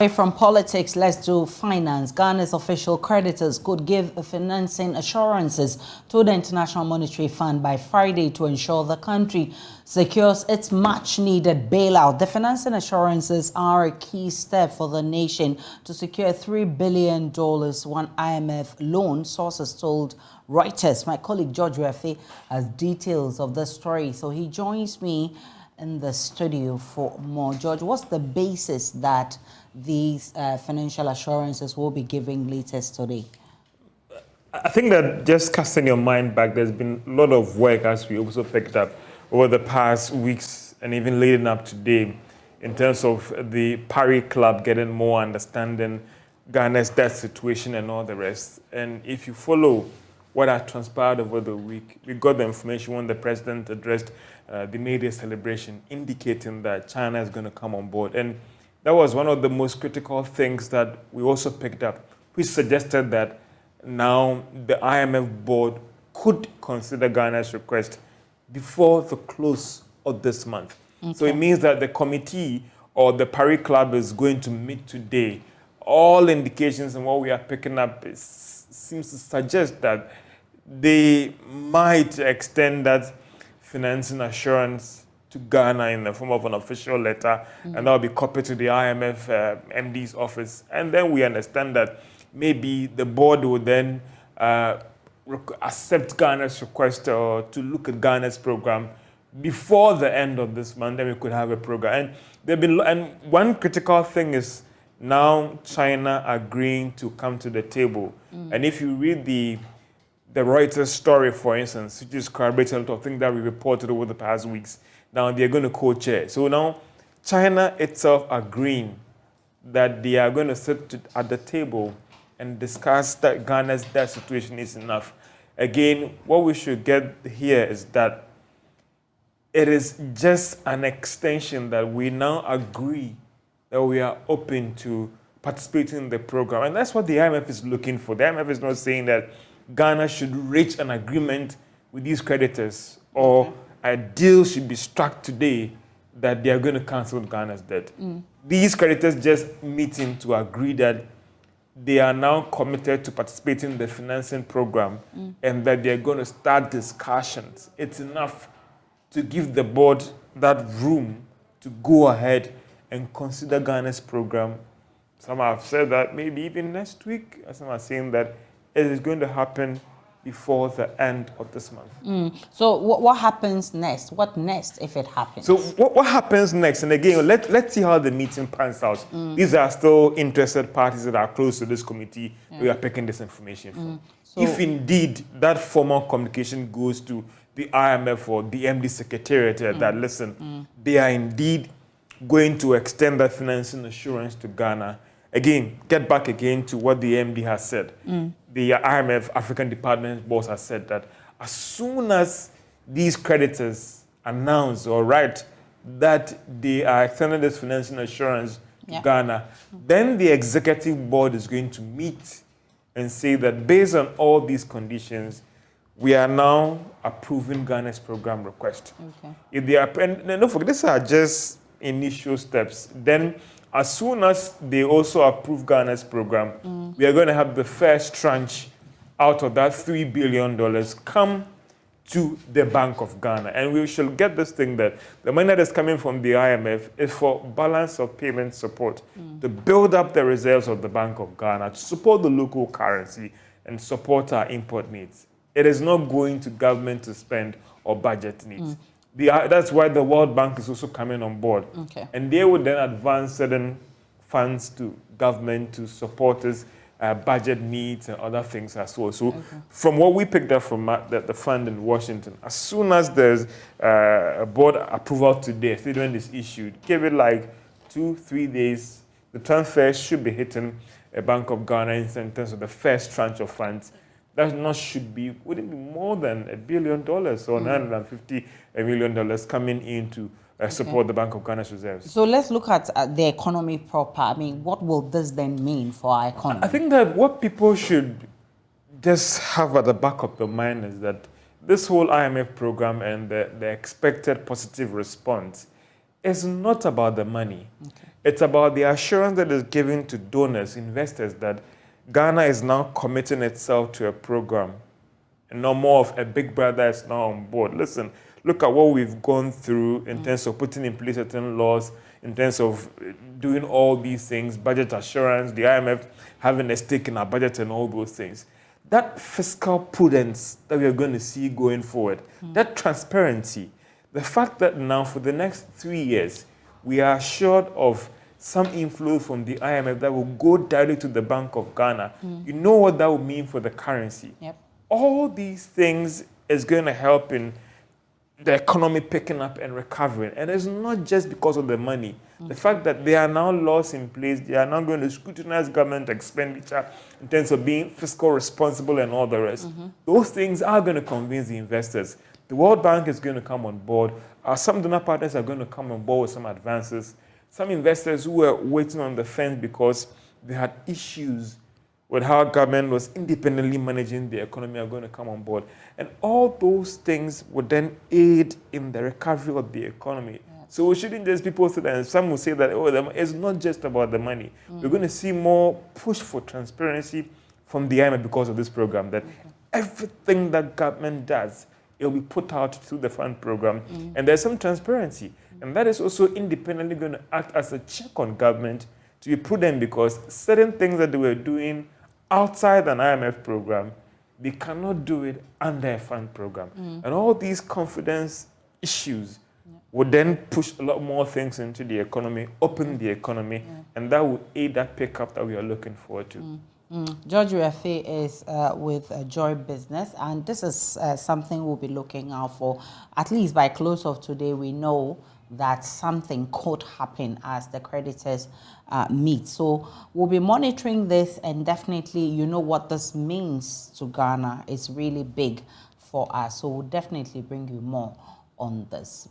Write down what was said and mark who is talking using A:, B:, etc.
A: Away from politics, let's do finance. Ghana's official creditors could give financing assurances to the International Monetary Fund by Friday to ensure the country secures its much-needed bailout. The financing assurances are a key step for the nation to secure $3 billion one IMF loan, sources told Reuters. My colleague George Refe has details of the story, so he joins me in the studio for more. George, what's the basis that these financial assurances will be giving latest today?
B: I think that just casting your mind back, there's been a lot of work, as we also picked up over the past weeks and even leading up today, in terms of the Paris Club getting more understanding, Ghana's debt situation and all the rest. And if you follow what had transpired over the week, we got the information when the president addressed the May Day celebration, indicating that China is going to come on board. And that was one of the most critical things that we also picked up, which suggested that now the IMF board could consider Ghana's request before the close of this month. Okay. So it means that the committee or the Paris Club is going to meet today. All indications and what we are picking up seems to suggest that they might extend that financing assurance to Ghana in the form of an official letter, and that will be copied to the IMF MD's office. And then we understand that maybe the board will then accept Ghana's request to look at Ghana's program before the end of this month. Then we could have a program. And one critical thing is now China agreeing to come to the table. And if you read the Reuters story, for instance, which is corroborating a lot of things that we reported over the past weeks, now they're going to co-chair. So now China itself agreeing that they are going to sit at the table and discuss that Ghana's debt situation is enough. Again, what we should get here is that it is just an extension that we now agree that we are open to participating in the program. And that's what the IMF is looking for. The IMF is not saying that Ghana should reach an agreement with these creditors or a deal should be struck today that they are going to cancel Ghana's debt. These creditors just meeting to agree that they are now committed to participating in the financing program and that they are going to start discussions. It's enough to give the board that room to go ahead and consider Ghana's program. Some have said that maybe even next week, some are saying that it is going to happen before the end of this month.
A: So what happens next? What next if it happens?
B: So what happens next? And again, let's see how the meeting pans out. These are still interested parties that are close to this committee we are picking this information from. So if indeed that formal communication goes to the IMF or the MD Secretariat that, listen, they are indeed going to extend that financing assurance to Ghana. Again, get back again to what the MD has said. The IMF African Department boss has said that as soon as these creditors announce or write that they are extending this financing assurance to Ghana, then the executive board is going to meet and say that based on all these conditions, we are now approving Ghana's program request. If they are, and don't forget, these are just initial steps. Then as soon as they also approve Ghana's program, we are going to have the first tranche out of that $3 billion come to the Bank of Ghana. And we shall get this thing that the money that is coming from the IMF is for balance of payment support, to build up the reserves of the Bank of Ghana, to support the local currency and support our import needs. It is not going to government to spend or budget needs. That's why the World Bank is also coming on board. And they would then advance certain funds to government to support its budget needs and other things as well. So from what we picked up from the fund in Washington, as soon as there's a board approval today, a statement is issued, give it like 2-3 days, the transfer should be hitting a Bank of Ghana in terms of the first tranche of funds. That wouldn't be more than $1 billion or $950 million coming in to support the Bank of Ghana's reserves.
A: So let's look at the economy proper. I mean, what will this then mean for our economy?
B: I think that what people should just have at the back of their mind is that this whole IMF program and the expected positive response is not about the money. It's about the assurance that is given to donors, investors, that Ghana is now committing itself to a program and no more of a big brother is now on board. Listen, look at what we've gone through in terms of putting in place certain laws, in terms of doing all these things, budget assurance, the IMF having a stake in our budget and all those things. That fiscal prudence that we are going to see going forward, that transparency, the fact that now for the next 3 years, we are assured of some inflow from the IMF that will go directly to the Bank of Ghana. You know what that will mean for the currency.
A: Yep.
B: All these things is going to help in the economy picking up and recovering. And it's not just because of the money. The fact that there are now laws in place, they are now going to scrutinize government expenditure in terms of being fiscal responsible and all the rest. Those things are going to convince the investors. The World Bank is going to come on board. Some donor partners are going to come on board with some advances. Some investors who were waiting on the fence because they had issues with how government was independently managing the economy are going to come on board. And all those things would then aid in the recovery of the economy. Yeah. So we shouldn't just people say that, and some will say that, oh, it's not just about the money. We're going to see more push for transparency from the IMF because of this program, that everything that government does, it'll be put out through the fund program. And there's some transparency. And that is also independently going to act as a check on government to be prudent, because certain things that they were doing outside an IMF program, they cannot do it under a fund program. And all these confidence issues would then push a lot more things into the economy, open the economy, and that would aid that pickup that we are looking forward to.
A: George Refe is with Joy Business, and this is something we'll be looking out for. At least by close of today, we know that something could happen as the creditors meet. So we'll be monitoring this, and definitely, you know what this means to Ghana is really big for us. So we'll definitely bring you more on this.